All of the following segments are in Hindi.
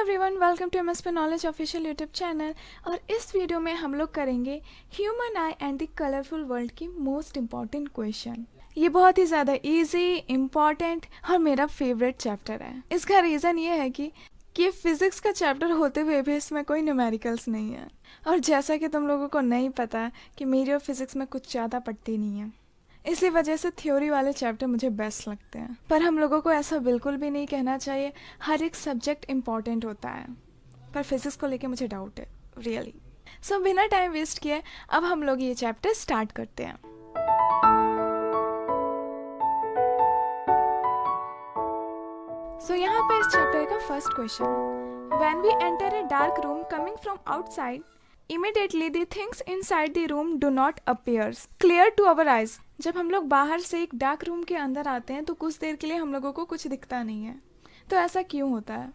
Everyone, welcome to MSP knowledge official YouTube channel. और इस वीडियो में हम लोग करेंगे human eye and the colourful world की मोस्ट इम्पॉर्टेंट क्वेश्चन। ये बहुत ही ज़्यादा इजी, इम्पॉर्टेंट और मेरा फेवरेट चैप्टर है। इसका रीज़न ये है कि ये फिज़िक्स का चैप्टर होते हुए भी इसमें कोई न्यूमेरिकल्स नहीं है। और जैसा कि तुम लोगों को नहीं पता कि मेरी और फिज़िक्स में कुछ ज़्यादा पड़ती नहीं है, इसी वजह से थ्योरी वाले चैप्टर मुझे बेस्ट लगते हैं। पर हम लोगों को ऐसा बिल्कुल भी नहीं कहना चाहिए। हर एक सब्जेक्ट इम्पॉर्टेंट होता है, पर फिजिक्स को लेके मुझे डाउट है रियली। सो बिना टाइम वेस्ट किए अब हम लोग ये चैप्टर स्टार्ट करते हैं। सो यहाँ पे इस चैप्टर का first question, when we enter a dark room coming from outside, immediately the things inside the room do not appear clear to our eyes। जब हम लोग बाहर से एक डार्क रूम के अंदर आते हैं तो कुछ देर के लिए हम लोगों को कुछ दिखता नहीं है। तो ऐसा क्यों होता है?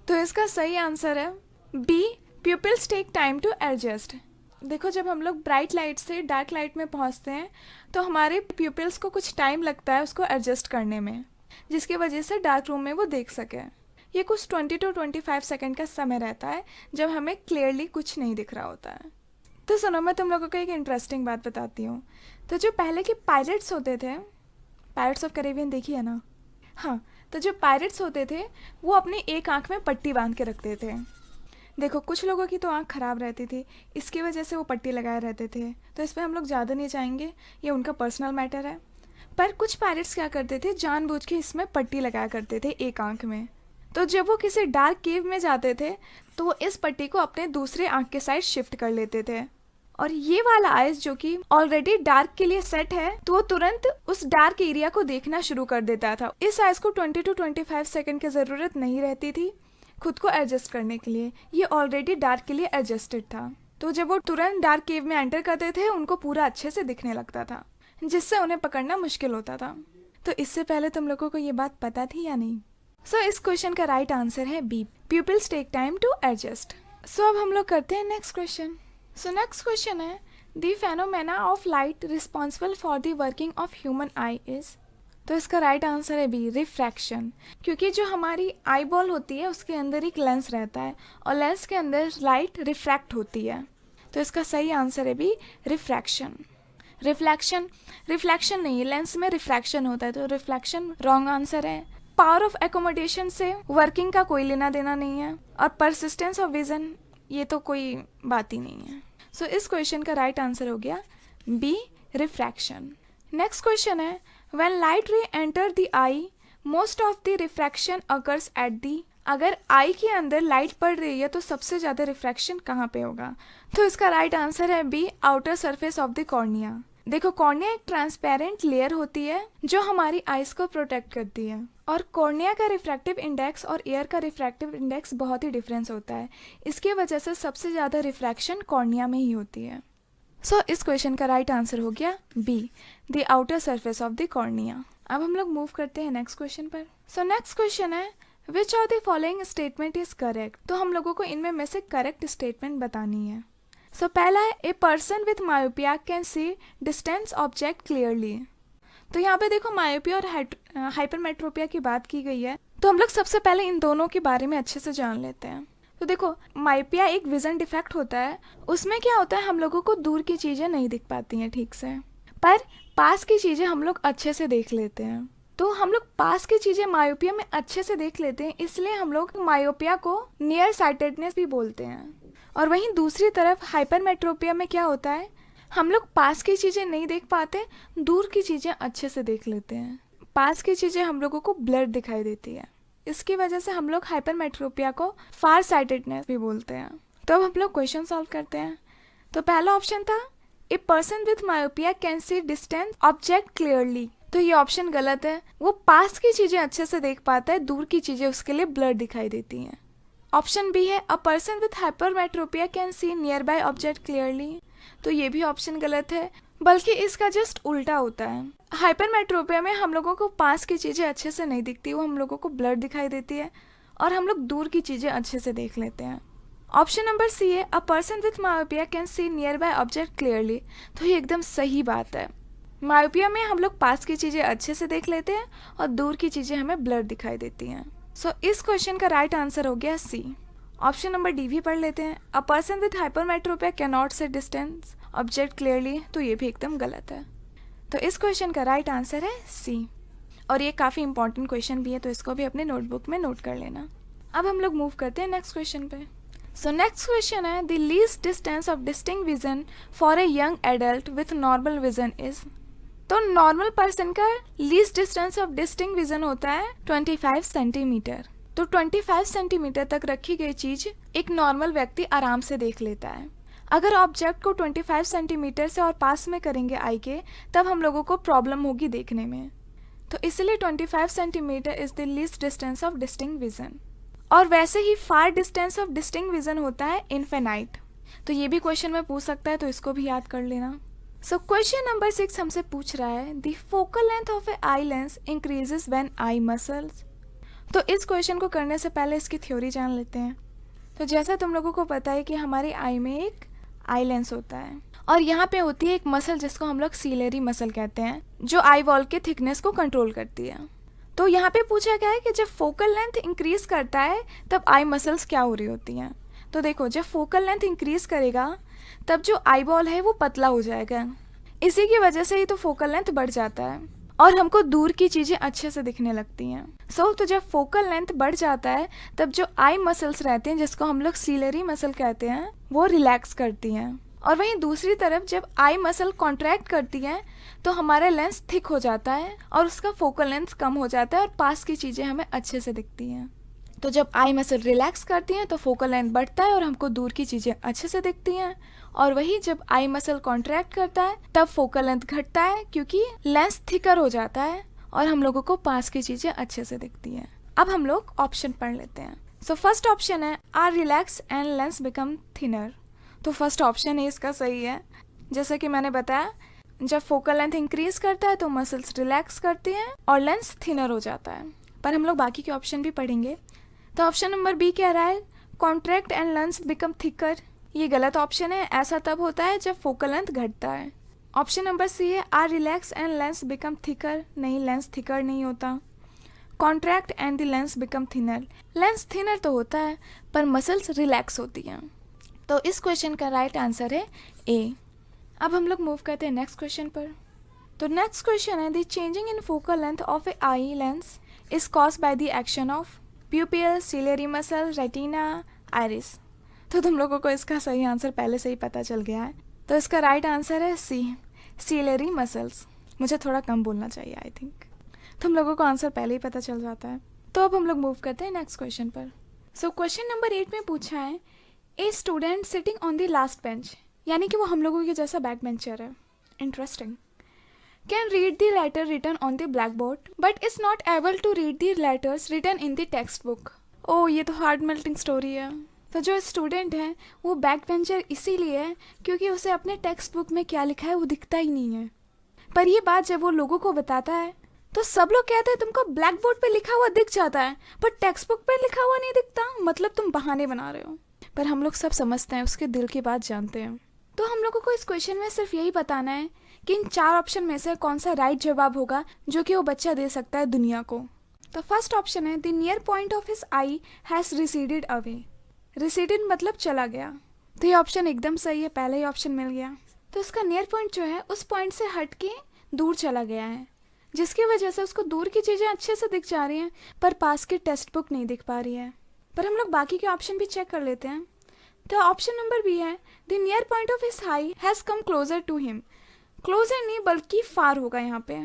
तो इसका सही आंसर है B, pupils take time to adjust। देखो, जब हम लोग ब्राइट लाइट से डार्क लाइट में पहुंचते हैं तो हमारे प्यूपिल्स को कुछ टाइम लगता है उसको एडजस्ट करने में, जिसकी वजह से डार्क रूम में वो देख सके। ये कुछ 20 to 25 सेकंड का समय रहता है जब हमें क्लियरली कुछ नहीं दिख रहा होता है। तो सुनो, मैं तुम लोगों को एक इंटरेस्टिंग बात बताती हूँ। तो जो पहले के पायरेट्स होते थे, पायरेट्स ऑफ कैरेबियन देखी है ना? हाँ, तो जो पायरेट्स होते थे वो अपनी एक आँख में पट्टी बांध के रखते थे। देखो, कुछ लोगों की तो आँख ख़राब रहती थी, इसकी वजह से वो पट्टी लगाए रहते थे। तो इस पर हम लोग ज़्यादा नहीं जाएंगे, ये उनका पर्सनल मैटर है। पर कुछ पायरेट्स क्या करते थे, जानबूझ के इसमें पट्टी लगाया करते थे एक आँख में। तो जब वो किसी डार्क केव में जाते थे तो वो इस पट्टी को अपने दूसरे आँख के साइड शिफ्ट कर लेते थे। और ये वाला आइज जो कि ऑलरेडी डार्क के लिए सेट है, तो वो तुरंत उस डार्क एरिया को देखना शुरू कर देता था। इस आइज को 20 to 25 सेकंड की ज़रूरत नहीं रहती थी खुद को एडजस्ट करने के लिए, ये ऑलरेडी डार्क के लिए एडजस्टेड था। तो जब वो तुरंत डार्क केव में एंटर करते थे उनको पूरा अच्छे से दिखने लगता था, जिससे उन्हें पकड़ना मुश्किल होता था। तो इससे पहले तुम लोगों को ये बात पता थी या नहीं? सो इस क्वेश्चन का राइट आंसर है B, pupils take time to adjust. So अब हम लोग करते हैं next question. So next question है, the phenomena of light responsible for the working of human eye is. तो इसका राइट आंसर है बी, रिफ्रैक्शन। क्योंकि जो हमारी आई बॉल होती है उसके अंदर एक लेंस रहता है और लेंस के अंदर लाइट रिफ्रैक्ट होती है। तो इसका सही आंसर है बी, रिफ्रैक्शन। रिफ्लेक्शन नहीं, लेंस में रिफ्रैक्शन होता है, तो रिफ्लेक्शन रॉन्ग आंसर है। पावर ऑफ एकोमोडेशन से वर्किंग का कोई लेना देना नहीं है, और परसिस्टेंस ऑफ विजन ये तो कोई बात ही नहीं है। सो इस क्वेश्चन का राइट आंसर हो गया बी, रिफ्रैक्शन। नेक्स्ट क्वेश्चन है, व्हेन लाइट रे enter the I most of the refraction occurs at the. अगर आई के अंदर लाइट पड़ रही है तो सबसे ज़्यादा रिफ्रैक्शन कहाँ पे होगा? तो इसका राइट आंसर है B, outer surface of the cornea. देखो, कॉर्निया एक ट्रांसपेरेंट लेयर होती है जो हमारी आइज को प्रोटेक्ट करती है, और कॉर्निया का रिफ्रैक्टिव इंडेक्स और एयर का रिफ्रैक्टिव इंडेक्स बहुत ही डिफरेंस होता है। इसकी वजह से सबसे ज़्यादा रिफ्रैक्शन कॉर्निया में ही होती है। सो इस क्वेश्चन का राइट आंसर हो गया B, the outer surface of the cornea. अब हम लोग मूव करते हैं नेक्स्ट क्वेश्चन पर। सो नेक्स्ट क्वेश्चन है, which of the following statement is correct. तो हम लोगों को इनमें में से करेक्ट स्टेटमेंट बतानी है। सो पहला है, a person with myopia can see distance object clearly. तो यहाँ पे देखो, मायोपिया और हाइपरमेट्रोपिया की बात की गई है, तो हम लोग सबसे पहले इन दोनों के बारे में अच्छे से जान लेते हैं। तो देखो, मायोपिया एक विजन डिफेक्ट होता है। उसमें क्या होता है, हम लोगों को दूर की चीज़ें नहीं दिख पाती हैं ठीक से, पर पास की चीज़ें हम लोग अच्छे से देख लेते हैं। तो हम लोग पास की चीज़ें मायोपिया में अच्छे से देख लेते हैं, इसलिए हम लोग मायोपिया को नियर साइटेडनेस भी बोलते हैं। और वहीं दूसरी तरफ हाइपरमेट्रोपिया में क्या होता है, हम लोग पास की चीज़ें नहीं देख पाते, दूर की चीज़ें अच्छे से देख लेते हैं। पास की चीज़ें हम लोगों को ब्लर दिखाई देती है, इसकी वजह से हम लोग हाइपरमेट्रोपिया को फार साइटेडनेस भी बोलते हैं। तो अब हम लोग क्वेश्चन सॉल्व करते हैं। तो पहला ऑप्शन था, a person with myopia can see distance object clearly. तो ये ऑप्शन गलत है, वो पास की चीज़ें अच्छे से देख पाता है, दूर की चीज़ें उसके लिए ब्लर दिखाई देती हैं। ऑप्शन बी है, अ person with hypermetropia can see near by object clearly. तो ये भी ऑप्शन गलत है, बल्कि इसका जस्ट उल्टा होता है। हाइपरमेट्रोपिया में हम लोगों को पास की चीज़ें अच्छे से नहीं दिखती, वो हम लोगों को ब्लर दिखाई देती है, और हम लोग दूर की चीज़ें अच्छे से देख लेते हैं। ऑप्शन नंबर सी है, अ person with myopia can see near by object clearly. तो ये एकदम सही बात है। मायोपिया में हम लोग पास की चीज़ें अच्छे से देख लेते हैं और दूर की चीज़ें हमें ब्लर दिखाई देती हैं। सो इस क्वेश्चन का राइट आंसर हो गया सी, ऑप्शन नंबर डी भी पढ़ लेते हैं। A person with hypermetropia can not see distance object clearly, तो ये भी एकदम गलत है। तो इस क्वेश्चन का राइट आंसर है सी। और ये काफ़ी इंपॉर्टेंट क्वेश्चन भी है, तो इसको भी अपने नोटबुक में नोट कर लेना। अब हम लोग मूव करते हैं नेक्स्ट क्वेश्चन पे। सो नेक्स्ट क्वेश्चन है the least distance of distinct vision for a young adult with normal vision is. तो नॉर्मल पर्सन का least distance of distinct vision होता है 25 सेंटीमीटर। तो 25 सेंटीमीटर तक रखी गई चीज एक नॉर्मल व्यक्ति आराम से देख लेता है। अगर ऑब्जेक्ट को 25 सेंटीमीटर से और पास में करेंगे आई के, तब हम लोगों को प्रॉब्लम होगी देखने में। तो इसलिए 25 centimetre is the least distance of distinct vision. और वैसे ही far distance of distinct vision होता है इनफिनाइट। तो ये भी क्वेश्चन में पूछ सकता है, तो इसको भी याद कर लेना। सो क्वेश्चन नंबर 6 हमसे पूछ रहा है the focal length of a eye lens increases when eye muscles. तो इस क्वेश्चन को करने से पहले इसकी थ्योरी जान लेते हैं। तो जैसा तुम लोगों को पता है कि हमारी आई में एक आई लेंस होता है और यहाँ पे होती है एक मसल जिसको हम लोग सीलेरी मसल कहते हैं, जो आई वॉल के थिकनेस को कंट्रोल करती है। तो यहाँ पे पूछा गया है कि जब फोकल लेंथ इंक्रीज करता है तब आई मसल्स क्या हो रही होती हैं। तो देखो, जब फोकल लेंथ इंक्रीज करेगा तब जो आई बॉल है वो पतला हो जाएगा। इसी की वजह से ही तो फोकल लेंथ बढ़ जाता है और हमको दूर की चीज़ें अच्छे से दिखने लगती हैं। तो जब फोकल लेंथ बढ़ जाता है तब जो आई मसल्स रहते हैं, जिसको हम लोग सीलरी मसल कहते हैं, वो रिलैक्स करती हैं। और वहीं दूसरी तरफ जब आई मसल कॉन्ट्रैक्ट करती है तो हमारा लेंस थिक हो जाता है और उसका फोकल लेंथ कम हो जाता है और पास की चीज़ें हमें अच्छे से दिखती हैं। तो जब आई मसल रिलैक्स करती हैं तो फोकल लेंथ बढ़ता है और हमको दूर की चीज़ें अच्छे से दिखती हैं। और वही जब आई मसल कॉन्ट्रैक्ट करता है तब फोकल लेंथ घटता है, क्योंकि लेंस थिकर हो जाता है और हम लोगों को पास की चीज़ें अच्छे से दिखती हैं। अब हम लोग ऑप्शन पढ़ लेते हैं। सो फर्स्ट ऑप्शन है are relax and lens become thinner. तो फर्स्ट ऑप्शन ही इसका सही है। जैसे कि मैंने बताया, जब फोकल लेंथ इंक्रीज करता है तो मसल्स रिलैक्स करती हैं और लेंस थिनर हो जाता है। पर हम लोग बाकी के ऑप्शन भी पढ़ेंगे। तो ऑप्शन नंबर बी कह रहा है contract and lens become thicker. ये गलत ऑप्शन है, ऐसा तब होता है जब फोकल लेंथ घटता है। ऑप्शन नंबर सी है are relax and lens become thicker. नहीं, लेंस थिकर नहीं होता। Contract and the lens become thinner, lens thinner तो होता है पर मसल्स रिलैक्स होती हैं। तो इस क्वेश्चन का राइट आंसर है ए। अब हम लोग मूव करते हैं नेक्स्ट क्वेश्चन पर। तो नेक्स्ट क्वेश्चन है the changing in focal length of a eye lens is caused by the action of pupil, ciliary muscle, retina, iris. तो तुम लोगों को इसका सही आंसर पहले से ही पता चल गया है। तो इसका राइट आंसर है सी, सीलेरी मसल्स। मुझे थोड़ा कम बोलना चाहिए, आई थिंक। तुम लोगों को आंसर पहले ही पता चल जाता है। तो अब हम लोग मूव करते हैं नेक्स्ट क्वेश्चन पर। सो क्वेश्चन नंबर 8 में पूछा है a student sitting on the last bench, यानी कि वो हम लोगों के जैसा बैक बेंचर है। Interesting. Can read the letter written on the black board but is not able to read the letters written in the text book. ओ, ये तो हार्ट मेल्टिंग स्टोरी है। तो जो स्टूडेंट है वो बैक बेंचर इसीलिए है क्योंकि उसे अपने टेक्स्ट बुक में क्या लिखा है वो दिखता ही नहीं है। पर ये बात जब वो लोगों को बताता है तो सब लोग कहते हैं तुमको ब्लैक बोर्ड पे लिखा हुआ दिख जाता है पर टेक्स्ट बुक पे लिखा हुआ नहीं दिखता, मतलब तुम बहाने बना रहे हो। पर हम लोग सब समझते हैं, उसके दिल की बात जानते हैं। तो हम लोगों को इस क्वेश्चन में सिर्फ यही बताना है कि इन 4 ऑप्शन में से कौन सा राइट जवाब होगा जो कि वो बच्चा दे सकता है दुनिया को। तो फर्स्ट ऑप्शन है the near point of his I has receded away. Receded मतलब चला गया। तो ये ऑप्शन एकदम सही है, पहले ही ऑप्शन मिल गया। तो उसका नियर पॉइंट जो है उस पॉइंट से हट के दूर चला गया है, जिसकी वजह से उसको दूर की चीज़ें अच्छे से दिख जा रही हैं पर पास की टेक्स्ट बुक नहीं दिख पा रही है। पर हम लोग बाकी के ऑप्शन भी चेक कर लेते हैं। तो ऑप्शन नंबर बी है the near point of his eye has come closer to him. Closer नहीं बल्कि फार होगा, यहाँ पे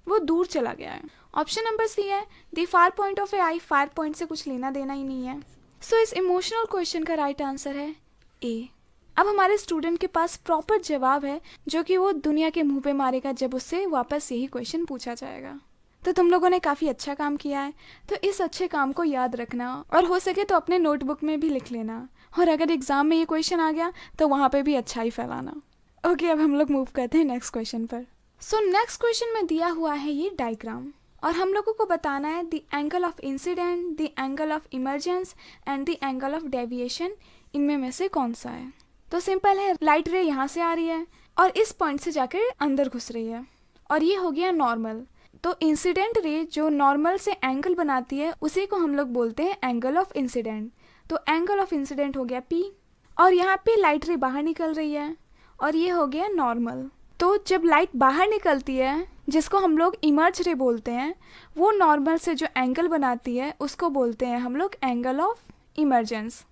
वो दूर चला गया है। ऑप्शन नंबर सी है the far point of a I, far point से कुछ लेना देना ही नहीं है। सो इस इमोशनल क्वेश्चन का राइट आंसर है ए। अब हमारे स्टूडेंट के पास प्रॉपर जवाब है जो कि वो दुनिया के मुंह पे मारेगा जब उससे वापस यही क्वेश्चन पूछा जाएगा। तो तुम लोगों ने काफ़ी अच्छा काम किया है, तो इस अच्छे काम को याद रखना और हो सके तो अपने नोटबुक में भी लिख लेना, और अगर एग्जाम में ये क्वेश्चन आ गया तो वहाँ पे भी अच्छा ही फैलाना। ओके, अब हम लोग मूव करते हैं नेक्स्ट क्वेश्चन पर। सो नेक्स्ट क्वेश्चन में दिया हुआ है ये डायग्राम और हम लोगों को बताना है the angle of incident, the angle of emergence and the angle of deviation, इनमें में से कौन सा है। तो सिंपल है, लाइट रे यहाँ से आ रही है और इस पॉइंट से जाकर अंदर घुस रही है और ये हो गया नॉर्मल। तो इंसिडेंट रे जो नॉर्मल से एंगल बनाती है उसी को हम लोग बोलते हैं एंगल ऑफ इंसिडेंट। तो एंगल ऑफ इंसिडेंट हो गया P, और यहाँ पे लाइट रे बाहर निकल रही है और ये हो गया नॉर्मल। तो जब लाइट बाहर निकलती है, जिसको हम लोग इमर्ज रे बोलते हैं, वो नॉर्मल से जो एंगल बनाती है उसको बोलते हैं हम लोग एंगल ऑफ इमर्जेंस।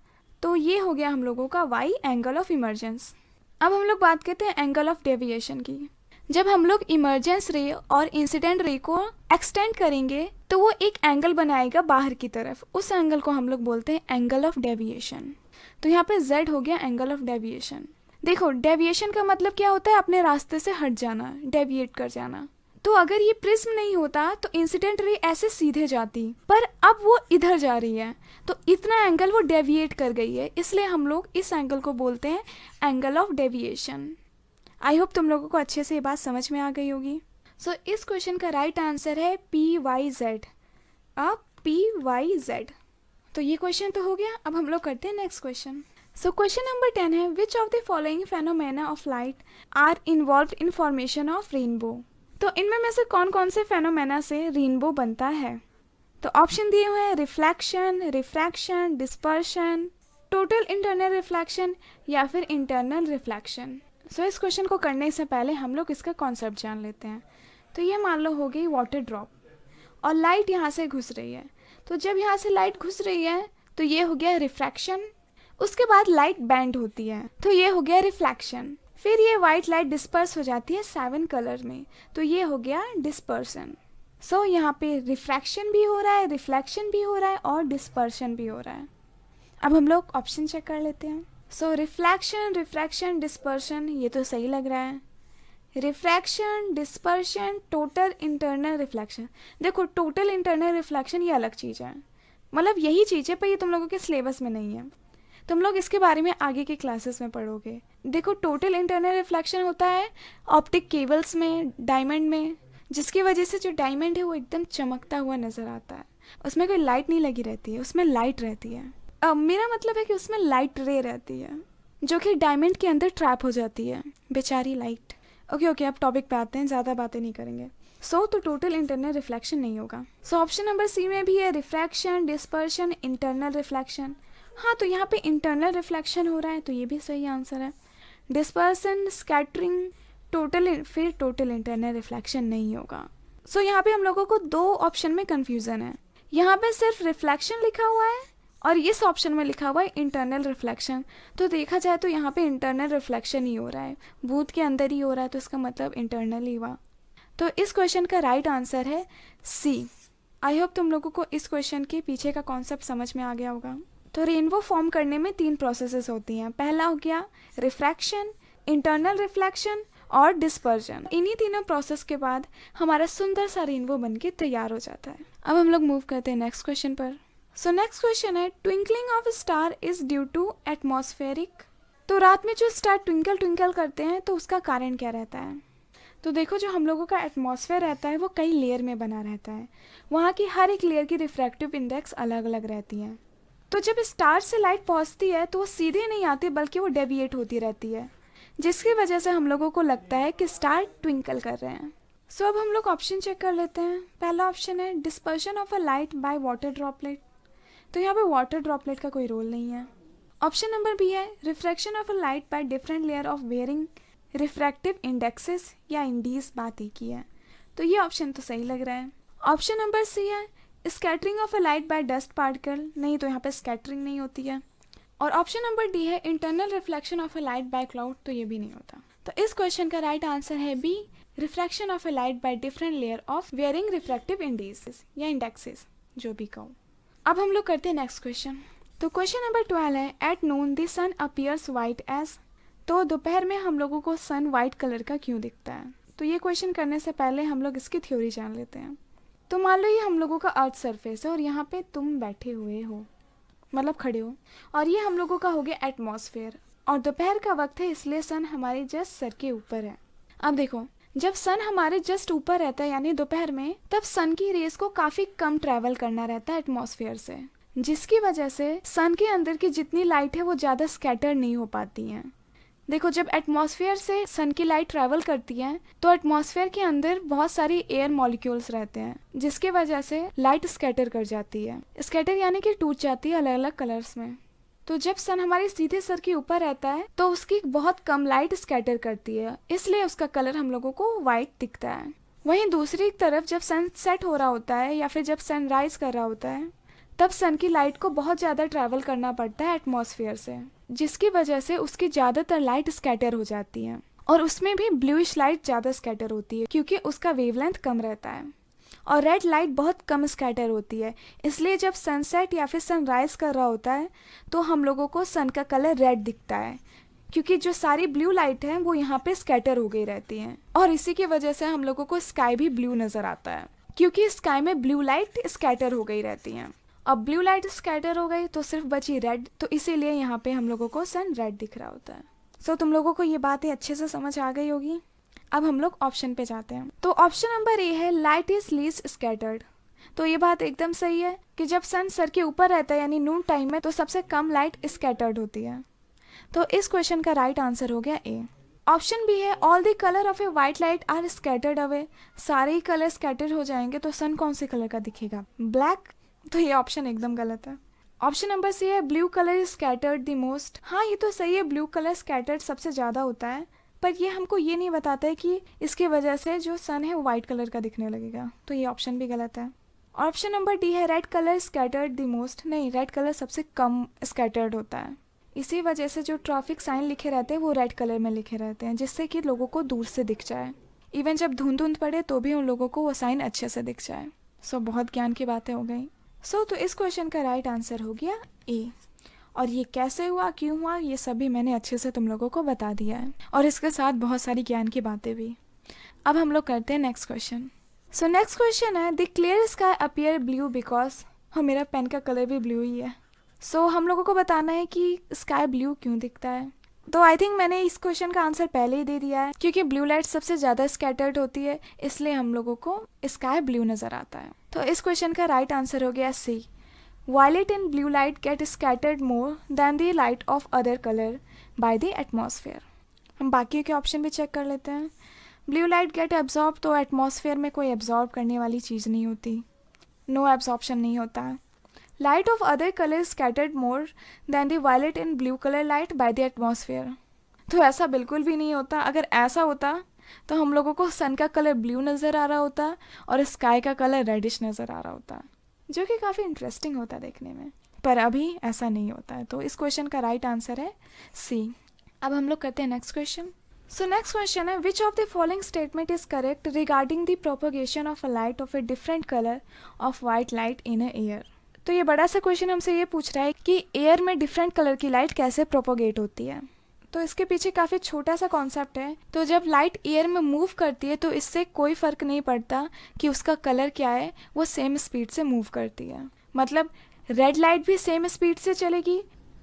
तो ये हो गया हम लोगों का y, एंगल ऑफ इमर्जेंस। अब हम लोग बात करते हैं एंगल ऑफ डेविएशन की। जब हम लोग इमर्जेंस रे और इंसिडेंट रे को एक्सटेंड करेंगे तो वो एक एंगल बनाएगा बाहर की तरफ, उस एंगल को हम लोग बोलते हैं एंगल ऑफ डेविएशन। तो यहाँ पे z हो गया एंगल ऑफ डेविएशन। देखो, डेविएशन का मतलब क्या होता है? अपने रास्ते से हट जाना, डेविएट कर जाना। तो अगर ये प्रिज्म नहीं होता तो इंसिडेंट रे ऐसे सीधे जाती, पर अब वो इधर जा रही है तो इतना एंगल वो डेविएट कर गई है, इसलिए हम लोग इस एंगल को बोलते हैं angle of deviation. I hope तुम लोगों को अच्छे से ये बात समझ में आ गई होगी। सो इस क्वेश्चन का राइट आंसर है PYZ। अब PYZ। तो ये क्वेश्चन तो हो गया। अब हम लोग करते हैं next question. So question number 10 है, which of the following phenomena of light are involve in formation of rainbow. तो इनमें में से कौन कौन से फेनोमेना से रेनबो बनता है? तो ऑप्शन दिए हुए हैं reflection, refraction, dispersion, total internal reflection या फिर इंटरनल रिफ्लेक्शन। सो इस क्वेश्चन को करने से पहले हम लोग इसका कॉन्सेप्ट जान लेते हैं। तो ये मान लो हो गई वाटर ड्रॉप और लाइट यहाँ से घुस रही है। तो जब यहाँ से लाइट घुस रही है तो ये हो गया रिफ्रैक्शन। उसके बाद लाइट बैंड होती है तो ये हो गया रिफ्लेक्शन। फिर ये वाइट लाइट डिस्पर्स हो जाती है 7 कलर में, तो ये हो गया डिस्पर्सन। सो यहाँ पे रिफ्रैक्शन भी हो रहा है, रिफ्लेक्शन भी हो रहा है और डिस्पर्शन भी हो रहा है। अब हम लोग ऑप्शन चेक कर लेते हैं। सो रिफ्लेक्शन, रिफ्रैक्शन, डिस्पर्शन, ये तो सही लग रहा है। Refraction, dispersion, total internal reflection. देखो, टोटल इंटरनल रिफ्लेक्शन ये अलग चीज़ है, मतलब यही चीज़ है, पर ये तुम लोगों के सिलेबस में नहीं है। तुम लोग इसके बारे में आगे के क्लासेस में पढ़ोगे। देखो, टोटल इंटरनल रिफ्लेक्शन होता है ऑप्टिक केबल्स में, डायमंड में, जिसकी वजह से जो डायमंड है वो एकदम चमकता हुआ नज़र आता है। उसमें कोई लाइट नहीं लगी रहती है, उसमें लाइट रहती है। मेरा मतलब है कि उसमें लाइट रे रहती है जो कि डायमंड के अंदर ट्रैप हो जाती है, बेचारी लाइट। ओके, अब टॉपिक पे आते हैं, ज़्यादा बातें नहीं करेंगे। तो टोटल इंटरनल रिफ्लेक्शन नहीं होगा। ऑप्शन नंबर सी में भी है रिफ्रैक्शन, डिस्पर्शन, इंटरनल रिफ्लेक्शन। हाँ, तो यहाँ पे इंटरनल रिफ्लेक्शन हो रहा है, तो ये भी सही आंसर है। डिस्पर्सन, स्कैटरिंग, फिर टोटल इंटरनल रिफ्लेक्शन नहीं होगा। यहाँ पे हम लोगों को 2 ऑप्शन में कंफ्यूजन है। यहाँ पे सिर्फ रिफ्लेक्शन लिखा हुआ है और इस ऑप्शन में लिखा हुआ है इंटरनल रिफ्लेक्शन। तो देखा जाए तो यहाँ पे इंटरनल रिफ्लेक्शन ही हो रहा है, बूथ के अंदर ही हो रहा है, तो इसका मतलब इंटरनल ही हुआ। तो इस क्वेश्चन का राइट आंसर है सी। आई होप तुम लोगों को इस क्वेश्चन के पीछे का कॉन्सेप्ट समझ में आ गया होगा। तो रेनबो फॉर्म करने में 3 प्रोसेसेस होती हैं। पहला हो गया रिफ्रैक्शन, इंटरनल रिफ्लेक्शन और डिस्पर्जन। इन्हीं तीनों प्रोसेस के बाद हमारा सुंदर सा रेनबो बनके तैयार हो जाता है। अब हम लोग मूव करते हैं नेक्स्ट क्वेश्चन पर। नेक्स्ट क्वेश्चन है, twinkling of star is due to atmospheric. तो रात में जो स्टार ट्विंकल ट्विंकल करते हैं तो उसका कारण क्या रहता है? तो देखो, जो हम लोगों का एटमॉस्फेयर रहता है वो कई लेयर में बना रहता है। वहाँ की हर एक लेयर की रिफ्रैक्टिव इंडेक्स अलग अलग रहती है। तो जब स्टार से लाइट पहुँचती है तो वो सीधे नहीं आती बल्कि वो डेविएट होती रहती है, जिसकी वजह से हम लोगों को लगता है कि स्टार ट्विंकल कर रहे हैं। अब हम लोग ऑप्शन चेक कर लेते हैं। पहला ऑप्शन है dispersion of a light by water droplet. तो यहाँ पे वाटर ड्रॉपलेट का कोई रोल नहीं है। ऑप्शन नंबर बी है refraction of a light by different layer of varying refractive indexes या इंडीज, बात एक ही है। तो ये ऑप्शन तो सही लग रहा है। ऑप्शन नंबर सी है scattering of a light by dust particle. नहीं, तो यहाँ पे स्कैटरिंग नहीं होती है। और ऑप्शन नंबर डी है internal reflection of a light by cloud. तो ये भी नहीं होता। तो इस क्वेश्चन का राइट आंसर है B, refraction of a light by different layer of varying refractive indices या इंडेक्सेस, जो भी कहो। अब हम लोग करते हैं नेक्स्ट क्वेश्चन। तो क्वेश्चन नंबर 12 है, at noon the sun appears white as. तो दोपहर में हम लोगों को सन वाइट कलर का क्यों दिखता है? तो ये क्वेश्चन करने से पहले हम लोग इसकी थ्योरी जान लेते हैं। तो मान लो ये हम लोगों का अर्थ सरफेस है और यहाँ पे तुम बैठे हुए हो, मतलब खड़े हो, और ये हम लोगों का हो गया एटमॉस्फेयर, और दोपहर का वक्त है इसलिए सन हमारे जस्ट सर के ऊपर है। अब देखो, जब सन हमारे जस्ट ऊपर रहता है यानी दोपहर में, तब सन की रेस को काफी कम ट्रैवल करना रहता है एटमॉस्फेयर से, जिसकी वजह से सन के अंदर की जितनी लाइट है वो ज्यादा स्कैटर नहीं हो पाती हैं। देखो, जब एटमॉस्फेयर से सन की लाइट ट्रैवल करती है तो एटमॉस्फेयर के अंदर बहुत सारी एयर मॉलिक्यूल्स रहते हैं, जिसकी वजह से लाइट स्कैटर कर जाती है। स्कैटर यानी कि टूट जाती है अलग अलग कलर्स में। तो जब सन हमारे सीधे सर के ऊपर रहता है तो उसकी बहुत कम लाइट स्कैटर करती है, इसलिए उसका कलर हम लोगों को वाइट दिखता है। वहीं दूसरी तरफ जब सन सेट हो रहा होता है या फिर जब सन राइज कर रहा होता है, तब सन की लाइट को बहुत ज़्यादा ट्रैवल करना पड़ता है एटमॉस्फेयर से, जिसकी वजह से उसकी ज़्यादातर लाइट स्कैटर हो जाती है और उसमें भी ब्लूइश लाइट ज़्यादा स्कैटर होती है क्योंकि उसका वेवलेंथ कम रहता है। और रेड लाइट बहुत कम स्कैटर होती है, इसलिए जब सनसेट या फिर सनराइज कर रहा होता है तो हम लोगों को सन का कलर रेड दिखता है, क्योंकि जो सारी ब्लू लाइट है वो यहाँ पे स्कैटर हो गई रहती हैं। और इसी की वजह से हम लोगों को स्काई भी ब्लू नज़र आता है, क्योंकि स्काई में ब्लू लाइट स्कैटर हो गई रहती हैं। अब ब्लू लाइट स्कैटर हो गई तो सिर्फ बची रेड, तो इसीलिए यहाँ पे हम लोगों को सन रेड दिख रहा होता है। सो तुम लोगों को ये बातें अच्छे से समझ आ गई होगी। अब हम लोग ऑप्शन पे जाते हैं। तो ऑप्शन नंबर ए है लाइट इज लीस्ट स्कैटर्ड। तो ये बात एकदम सही है कि जब सन सर के ऊपर रहता है यानी नून टाइम में तो सबसे कम लाइट स्कैटर्ड होती है। तो इस क्वेश्चन का राइट आंसर हो गया ए। ऑप्शन बी है all the colour of a white light are scattered away. सारे ही कलर स्कैटर्ड हो जाएंगे तो सन कौन से कलर का दिखेगा? ब्लैक। तो ये ऑप्शन एकदम गलत है। ऑप्शन नंबर सी है blue colour is scattered the most. हाँ, ये तो सही है, ब्लू कलर स्कैटर्ड सबसे ज़्यादा होता है, पर ये हमको ये नहीं बताता है कि इसके वजह से जो सन है वो वाइट कलर का दिखने लगेगा। तो ये ऑप्शन भी गलत है। ऑप्शन नंबर डी है red colour scattered the most. नहीं, रेड कलर सबसे कम स्कैटर्ड होता है। इसी वजह से जो ट्रैफिक साइन लिखे रहते हैं वो रेड कलर में लिखे रहते हैं, जिससे कि लोगों को दूर से दिख जाए। इवन जब धुंध पड़े तो भी उन लोगों को वो साइन अच्छे से दिख जाए। सो बहुत ज्ञान की बातें हो गई। तो इस क्वेश्चन का राइट आंसर हो गया ए। और ये कैसे हुआ, क्यों हुआ, ये सभी मैंने अच्छे से तुम लोगों को बता दिया है, और इसके साथ बहुत सारी ज्ञान की बातें भी। अब हम लोग करते हैं next question. So next question है the clear sky appear blue because. हाँ, मेरा पेन का कलर भी ब्लू ही है। सो हम लोगों को बताना है कि स्काई ब्लू क्यों दिखता है। तो आई थिंक मैंने इस क्वेश्चन का आंसर पहले ही दे दिया है, क्योंकि ब्लू लाइट सबसे ज़्यादा स्कैटर्ड होती है, इसलिए हम लोगों को स्काई ब्लू नज़र आता है। तो इस क्वेश्चन का राइट आंसर हो गया सी। Violet and blue light get scattered more than the light of other color by the atmosphere. हम बाकी के ऑप्शन भी चेक कर लेते हैं। ब्लू लाइट गेट एब्जॉर्ब, तो एटमॉस्फेयर में कोई एब्जॉर्ब करने वाली चीज़ नहीं होती, नो एब्जॉर्प्शन नहीं होता है। Light of other colour scattered more than the violet and blue colour light by the atmosphere. तो ऐसा बिल्कुल भी नहीं होता। अगर ऐसा होता तो हम लोगों को सन का कलर ब्लू नज़र आ रहा होता और स्काई का कलर रेडिश नज़र आ रहा होता, जो कि काफ़ी इंटरेस्टिंग होता है देखने में, पर अभी ऐसा नहीं होता है। तो इस क्वेश्चन का राइट आंसर है सी। अब हम लोग करते हैं next question. So next question है which of the following statement is correct regarding the propagation of a light of a different colour of white light in a air. तो ये बड़ा सा क्वेश्चन हमसे ये पूछ रहा है कि एयर में डिफरेंट कलर की लाइट कैसे प्रोपोगेट होती है। तो इसके पीछे काफ़ी छोटा सा कॉन्सेप्ट है। तो जब लाइट एयर में मूव करती है तो इससे कोई फ़र्क नहीं पड़ता कि उसका कलर क्या है, वो सेम स्पीड से मूव करती है। मतलब रेड लाइट भी सेम स्पीड से चलेगी,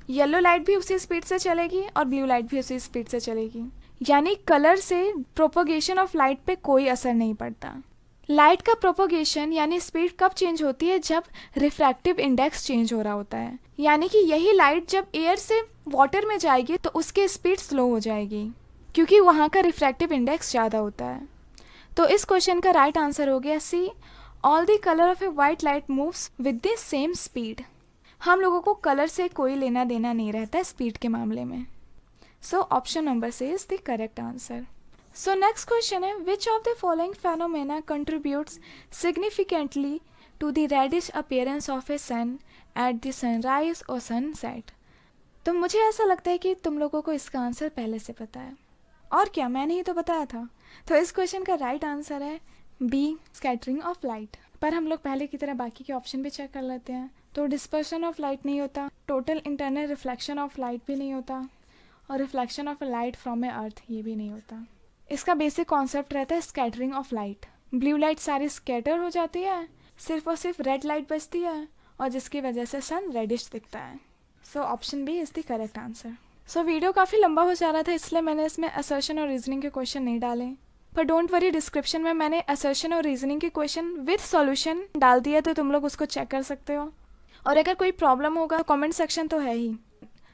येलो लाइट भी उसी स्पीड से चलेगी और ब्लू लाइट भी उसी स्पीड से चलेगी। यानी कलर से प्रोपोगेशन ऑफ लाइट पे कोई असर नहीं पड़ता। लाइट का प्रोपोगेशन यानी स्पीड कब चेंज होती है? जब रिफ्रैक्टिव इंडेक्स चेंज हो रहा होता है, यानी कि यही लाइट जब एयर से वाटर में जाएगी तो उसकी स्पीड स्लो हो जाएगी, क्योंकि वहाँ का रिफ्रैक्टिव इंडेक्स ज़्यादा होता है। तो इस क्वेश्चन का राइट आंसर हो गया C. All the colour of a white light moves with the same speed. हम लोगों को कलर से कोई लेना देना नहीं रहता है स्पीड के मामले में। So option number C is the correct answer. So next question है which of the following phenomena contributes significantly to the reddish appearance of a sun at the sunrise और सनसेट। तो मुझे ऐसा लगता है कि तुम लोगों को इसका आंसर पहले से पता है, और क्या मैंने ही तो बताया था। तो इस क्वेश्चन का राइट आंसर है बी, स्कैटरिंग ऑफ लाइट। पर हम लोग पहले की तरह बाकी के ऑप्शन भी चेक कर लेते हैं। तो डिस्पर्शन ऑफ लाइट नहीं होता, total internal reflection of light भी नहीं होता, और रिफ्लेक्शन ऑफ लाइट फ्रॉम ए अर्थ ये भी नहीं होता। इसका बेसिक कॉन्सेप्ट रहता है scattering of light. Blue light सारी स्कैटर हो जाती है, सिर्फ और सिर्फ रेड लाइट बचती है, और जिसकी वजह से सन रेडिश दिखता है। So option B is the correct answer. So video काफ़ी लंबा हो जा रहा था, इसलिए मैंने इसमें असर्शन और रीजनिंग के क्वेश्चन नहीं डाले, पर डोंट वरी, डिस्क्रिप्शन में मैंने असर्शन और रीजनिंग के क्वेश्चन विद सॉल्यूशन डाल दिया, तो तुम लोग उसको चेक कर सकते हो। और अगर कोई प्रॉब्लम होगा, कमेंट सेक्शन तो है ही,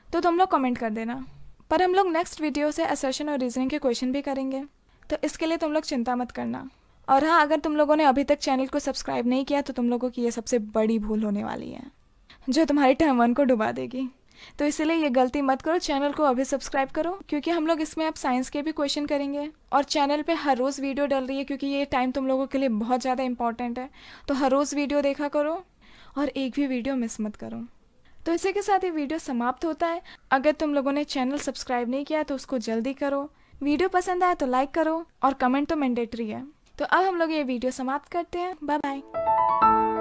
तो तुम लोग कमेंट कर देना। पर हम लोग नेक्स्ट वीडियो से असर्शन और रीजनिंग के क्वेश्चन भी करेंगे, तो इसके लिए तुम लोग चिंता मत करना। और हाँ, अगर तुम लोगों ने अभी तक चैनल को सब्सक्राइब नहीं किया तो तुम लोगों की ये सबसे बड़ी भूल होने वाली है, जो तुम्हारी टर्म 1 को डुबा देगी। तो इसलिए ये गलती मत करो, चैनल को अभी सब्सक्राइब करो, क्योंकि हम लोग इसमें अब साइंस के भी क्वेश्चन करेंगे और चैनल पे हर रोज़ वीडियो डल रही है, क्योंकि ये टाइम तुम लोगों के लिए बहुत ज़्यादा इंपॉर्टेंट है। तो हर रोज़ वीडियो देखा करो और एक भी वीडियो मिस मत करो। तो इसी के साथ ये वीडियो समाप्त होता है। अगर तुम लोगों ने चैनल सब्सक्राइब नहीं किया तो उसको जल्दी करो। वीडियो पसंद आए तो लाइक करो और कमेंट तो मैंडेटरी है। तो अब हम लोग ये वीडियो समाप्त करते हैं। Bye bye.